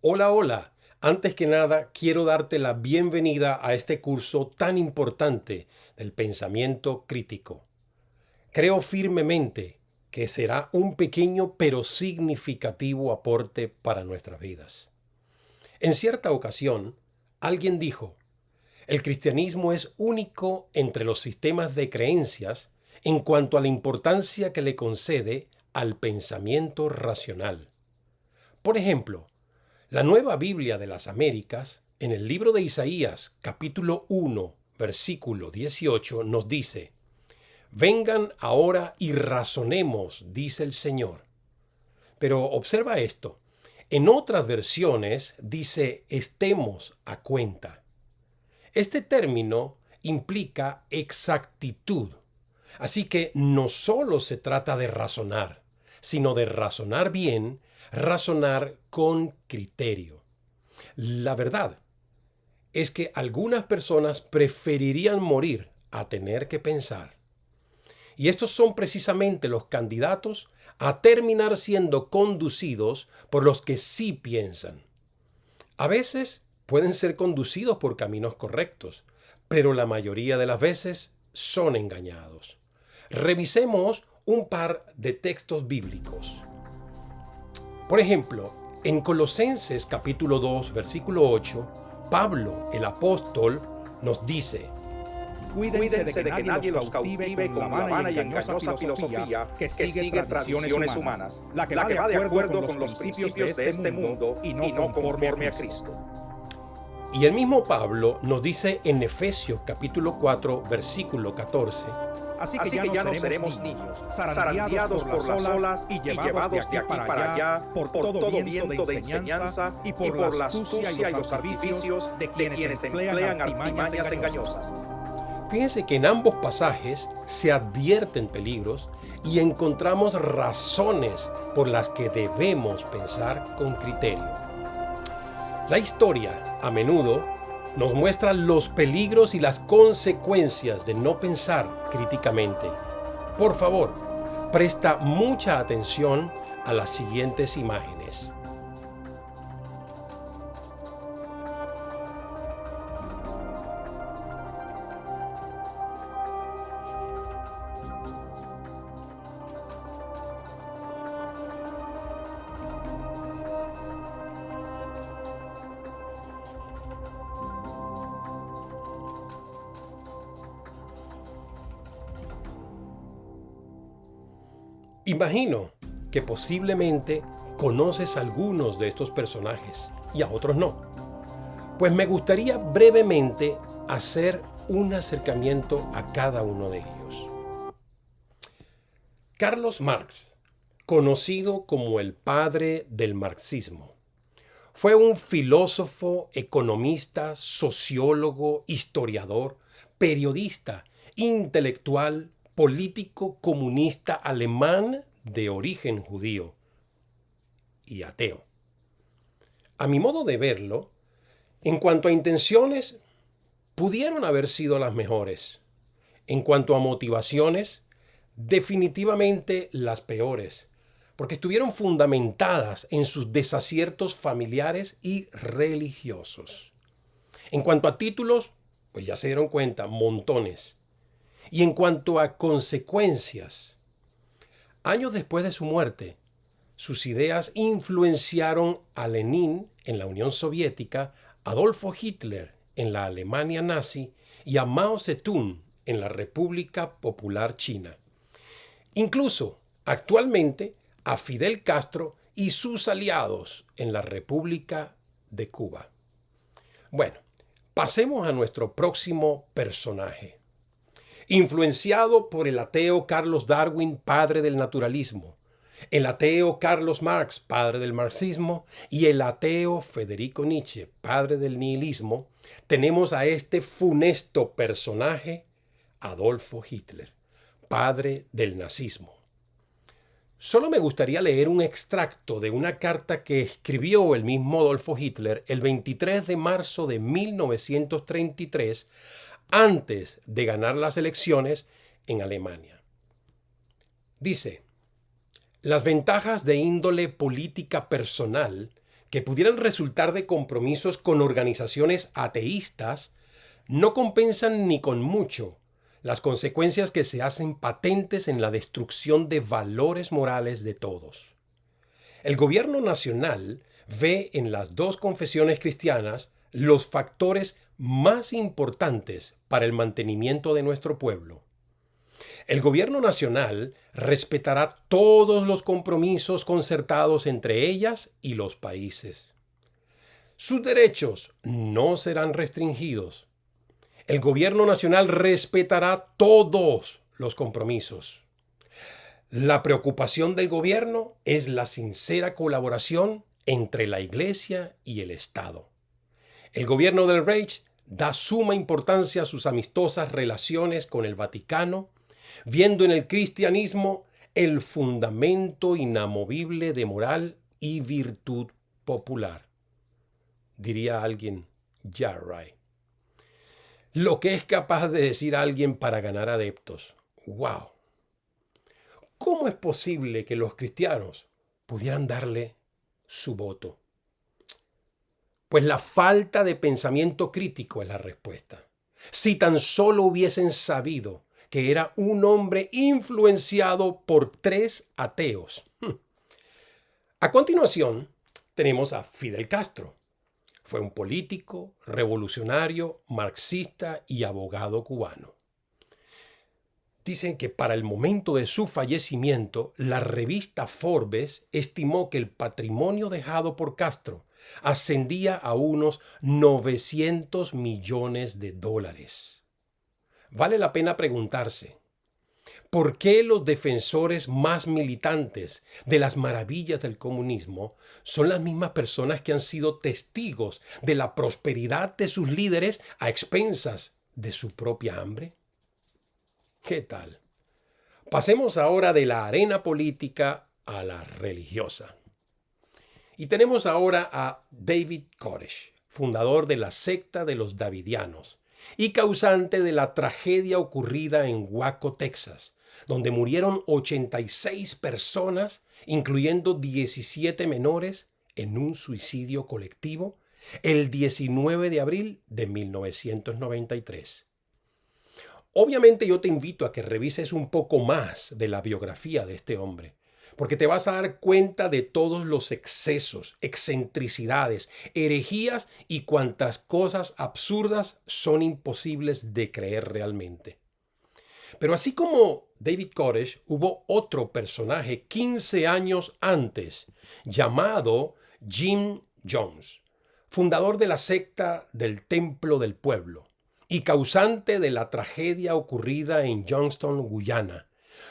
Hola, hola. Antes que nada, quiero darte la bienvenida a este curso tan importante del pensamiento crítico. Creo firmemente que será un pequeño pero significativo aporte para nuestras vidas. En cierta ocasión, alguien dijo, el cristianismo es único entre los sistemas de creencias en cuanto a la importancia que le concede al pensamiento racional. Por ejemplo, la Nueva Biblia de las Américas, en el libro de Isaías, capítulo 1, versículo 18, nos dice, Vengan ahora y razonemos, dice el Señor. Pero observa esto. En otras versiones dice, estemos a cuenta. Este término implica exactitud. Así que no solo se trata de razonar, sino de razonar bien, razonar con criterio. La verdad es que algunas personas preferirían morir a tener que pensar. Y estos son precisamente los candidatos a terminar siendo conducidos por los que sí piensan. A veces pueden ser conducidos por caminos correctos, pero la mayoría de las veces son engañados. Revisemos un par de textos bíblicos. Por ejemplo, en Colosenses capítulo 2, versículo 8, Pablo, el apóstol, nos dice, Cuídense de que nadie los cautive con la vana y engañosa filosofía que sigue tradiciones humanas, la que va de acuerdo con los principios de este mundo y no conforme a Cristo. Y el mismo Pablo nos dice en Efesios capítulo 4, versículo 14, Así que ya no seremos niños, zarandeados por las olas y llevados de aquí para allá por todo viento de enseñanza y por la astucia y los artificios de quienes emplean artimañas engañosas. Fíjense que en ambos pasajes se advierten peligros y encontramos razones por las que debemos pensar con criterio. La historia, a menudo, nos muestra los peligros y las consecuencias de no pensar críticamente. Por favor, presta mucha atención a las siguientes imágenes. Imagino que posiblemente conoces a algunos de estos personajes y a otros no. Pues me gustaría brevemente hacer un acercamiento a cada uno de ellos. Carlos Marx, conocido como el padre del marxismo, fue un filósofo, economista, sociólogo, historiador, periodista, intelectual, político comunista alemán de origen judío y ateo. A mi modo de verlo, en cuanto a intenciones, pudieron haber sido las mejores. En cuanto a motivaciones, definitivamente las peores, porque estuvieron fundamentadas en sus desaciertos familiares y religiosos. En cuanto a títulos, pues ya se dieron cuenta, montones. Y en cuanto a consecuencias, años después de su muerte, sus ideas influenciaron a Lenin en la Unión Soviética, Adolfo Hitler en la Alemania nazi y a Mao Zedong en la República Popular China. Incluso, actualmente, a Fidel Castro y sus aliados en la República de Cuba. Bueno, pasemos a nuestro próximo personaje. Influenciado por el ateo Carlos Darwin, padre del naturalismo, el ateo Carlos Marx, padre del marxismo, y el ateo Federico Nietzsche, padre del nihilismo, tenemos a este funesto personaje, Adolfo Hitler, padre del nazismo. Solo me gustaría leer un extracto de una carta que escribió el mismo Adolfo Hitler el 23 de marzo de 1933 antes de ganar las elecciones en Alemania. Dice, las ventajas de índole política personal que pudieran resultar de compromisos con organizaciones ateístas no compensan ni con mucho las consecuencias que se hacen patentes en la destrucción de valores morales de todos. El gobierno nacional ve en las dos confesiones cristianas los factores más importantes para el mantenimiento de nuestro pueblo. El gobierno nacional respetará todos los compromisos concertados entre ellas y los países. Sus derechos no serán restringidos. El gobierno nacional respetará todos los compromisos. La preocupación del gobierno es la sincera colaboración entre la Iglesia y el Estado. El gobierno del Reich da suma importancia a sus amistosas relaciones con el Vaticano, viendo en el cristianismo el fundamento inamovible de moral y virtud popular. Diría alguien, ya right. Lo que es capaz de decir alguien para ganar adeptos. ¡Wow! ¿Cómo es posible que los cristianos pudieran darle su voto? Pues la falta de pensamiento crítico es la respuesta. Si tan solo hubiesen sabido que era un hombre influenciado por 3 ateos. A continuación, tenemos a Fidel Castro. Fue un político, revolucionario, marxista y abogado cubano. Dicen que para el momento de su fallecimiento, la revista Forbes estimó que el patrimonio dejado por Castro ascendía a unos 900 millones de dólares. Vale la pena preguntarse, ¿por qué los defensores más militantes de las maravillas del comunismo son las mismas personas que han sido testigos de la prosperidad de sus líderes a expensas de su propia hambre? ¿Qué tal? Pasemos ahora de la arena política a la religiosa. Y tenemos ahora a David Koresh, fundador de la secta de los Davidianos y causante de la tragedia ocurrida en Waco, Texas, donde murieron 86 personas, incluyendo 17 menores, en un suicidio colectivo el 19 de abril de 1993. Obviamente yo te invito a que revises un poco más de la biografía de este hombre, porque te vas a dar cuenta de todos los excesos, excentricidades, herejías y cuantas cosas absurdas son imposibles de creer realmente. Pero así como David Koresh, hubo otro personaje 15 años antes, llamado Jim Jones, fundador de la secta del Templo del Pueblo y causante de la tragedia ocurrida en Youngstown, Guyana,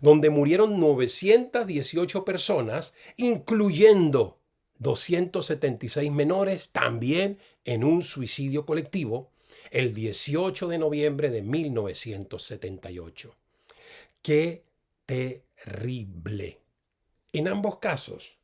donde murieron 918 personas, incluyendo 276 menores, también en un suicidio colectivo, el 18 de noviembre de 1978. ¡Qué terrible! En ambos casos,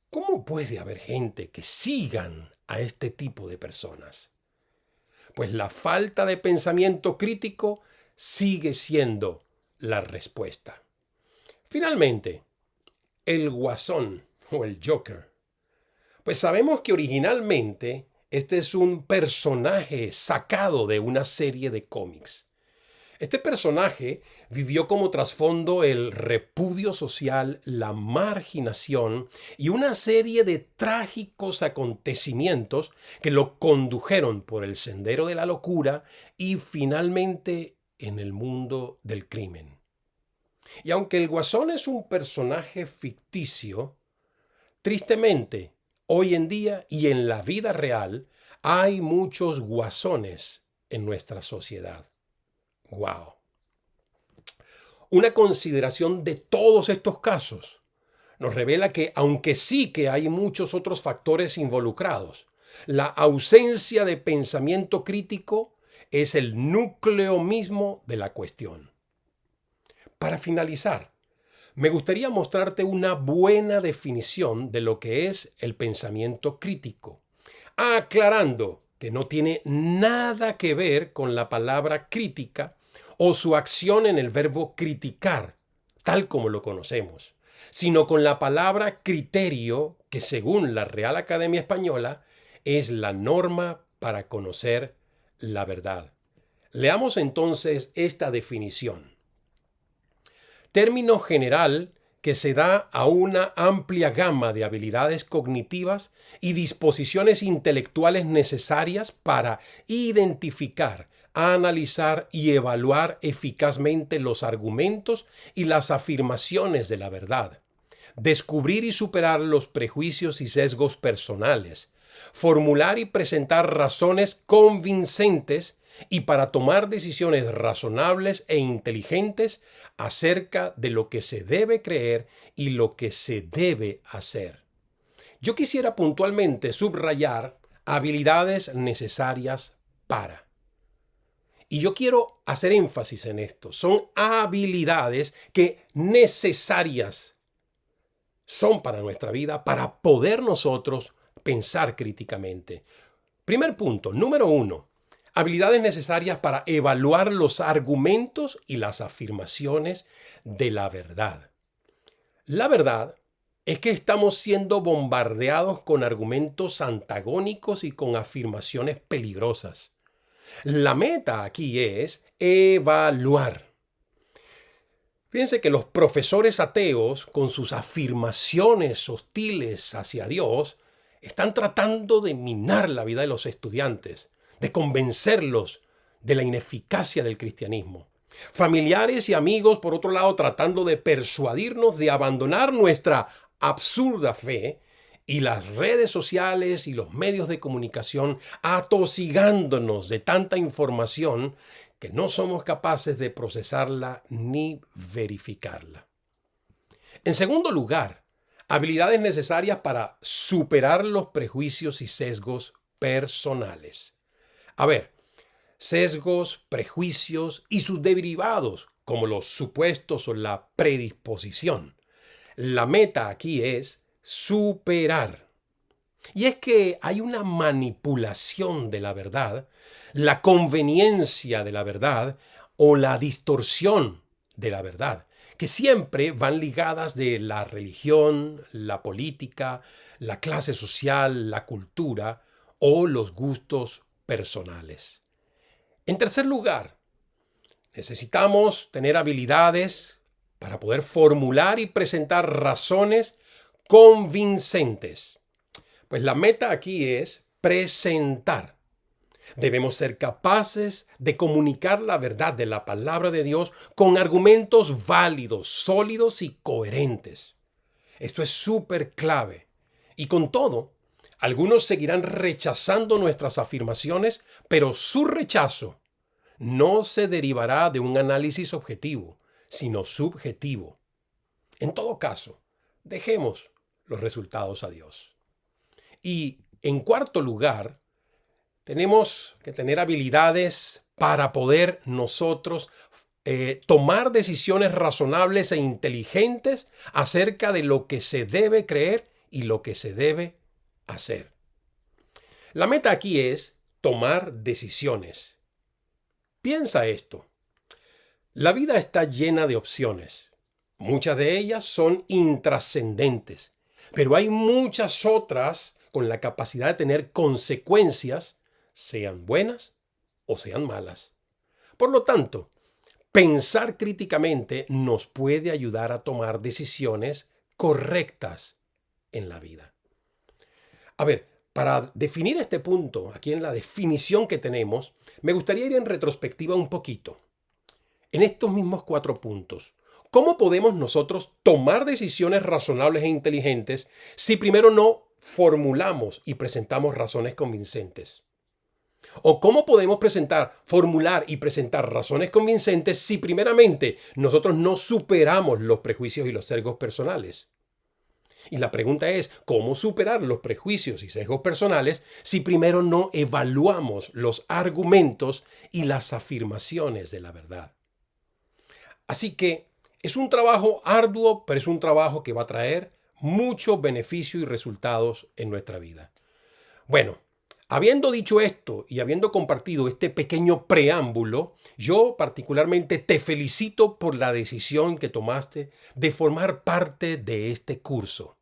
¿cómo puede haber gente que sigan a este tipo de personas? Pues la falta de pensamiento crítico sigue siendo la respuesta. Finalmente, el Guasón o el Joker. Pues sabemos que originalmente este es un personaje sacado de una serie de cómics. Este personaje vivió como trasfondo el repudio social, la marginación y una serie de trágicos acontecimientos que lo condujeron por el sendero de la locura y finalmente en el mundo del crimen. Y aunque el Guasón es un personaje ficticio, tristemente, hoy en día y en la vida real hay muchos guasones en nuestra sociedad. ¡Wow! Una consideración de todos estos casos nos revela que, aunque sí que hay muchos otros factores involucrados, la ausencia de pensamiento crítico es el núcleo mismo de la cuestión. Para finalizar, me gustaría mostrarte una buena definición de lo que es el pensamiento crítico, aclarando que no tiene nada que ver con la palabra crítica o su acción en el verbo criticar, tal como lo conocemos, sino con la palabra criterio que según la Real Academia Española es la norma para conocer la verdad. Leamos entonces esta definición. Término general que se da a una amplia gama de habilidades cognitivas y disposiciones intelectuales necesarias para identificar, analizar y evaluar eficazmente los argumentos y las afirmaciones de la verdad, descubrir y superar los prejuicios y sesgos personales, formular y presentar razones convincentes y para tomar decisiones razonables e inteligentes acerca de lo que se debe creer y lo que se debe hacer. Yo quisiera puntualmente subrayar habilidades necesarias para. Y yo quiero hacer énfasis en esto. Son habilidades que necesarias son para nuestra vida, para poder nosotros pensar críticamente. Primer punto, número 1. Habilidades necesarias para evaluar los argumentos y las afirmaciones de la verdad. La verdad es que estamos siendo bombardeados con argumentos antagónicos y con afirmaciones peligrosas. La meta aquí es evaluar. Fíjense que los profesores ateos, con sus afirmaciones hostiles hacia Dios, están tratando de minar la vida de los estudiantes, de convencerlos de la ineficacia del cristianismo. Familiares y amigos, por otro lado, tratando de persuadirnos de abandonar nuestra absurda fe, y las redes sociales y los medios de comunicación atosigándonos de tanta información que no somos capaces de procesarla ni verificarla. En segundo lugar, habilidades necesarias para superar los prejuicios y sesgos personales. A ver, sesgos, prejuicios y sus derivados, como los supuestos o la predisposición. La meta aquí es superar. Y es que hay una manipulación de la verdad, la conveniencia de la verdad o la distorsión de la verdad, que siempre van ligadas de la religión, la política, la clase social, la cultura o los gustos personales. En tercer lugar, necesitamos tener habilidades para poder formular y presentar razones convincentes. Pues la meta aquí es presentar. Debemos ser capaces de comunicar la verdad de la palabra de Dios con argumentos válidos, sólidos y coherentes. Esto es súper clave. Y con todo, algunos seguirán rechazando nuestras afirmaciones, pero su rechazo no se derivará de un análisis objetivo, sino subjetivo. En todo caso, dejemos los resultados a Dios. Y en cuarto lugar, tenemos que tener habilidades para poder nosotros tomar decisiones razonables e inteligentes acerca de lo que se debe creer y lo que se debe hacer. La meta aquí es tomar decisiones. Piensa esto. La vida está llena de opciones. Muchas de ellas son intrascendentes, pero hay muchas otras con la capacidad de tener consecuencias, sean buenas o sean malas. Por lo tanto, pensar críticamente nos puede ayudar a tomar decisiones correctas en la vida. A ver, para definir este punto, aquí en la definición que tenemos, me gustaría ir en retrospectiva un poquito. En estos mismos 4 puntos, ¿cómo podemos nosotros tomar decisiones razonables e inteligentes si primero no formulamos y presentamos razones convincentes? ¿O cómo podemos formular y presentar razones convincentes si primeramente nosotros no superamos los prejuicios y los sesgos personales? Y la pregunta es, ¿cómo superar los prejuicios y sesgos personales si primero no evaluamos los argumentos y las afirmaciones de la verdad? Así que es un trabajo arduo, pero es un trabajo que va a traer muchos beneficios y resultados en nuestra vida. Bueno, habiendo dicho esto y habiendo compartido este pequeño preámbulo, yo particularmente te felicito por la decisión que tomaste de formar parte de este curso.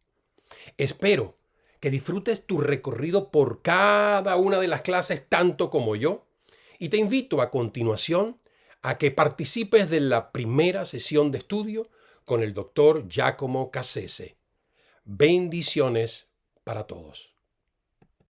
Espero que disfrutes tu recorrido por cada una de las clases tanto como yo y te invito a continuación a que participes de la primera sesión de estudio con el doctor Giacomo Cassese. Bendiciones para todos.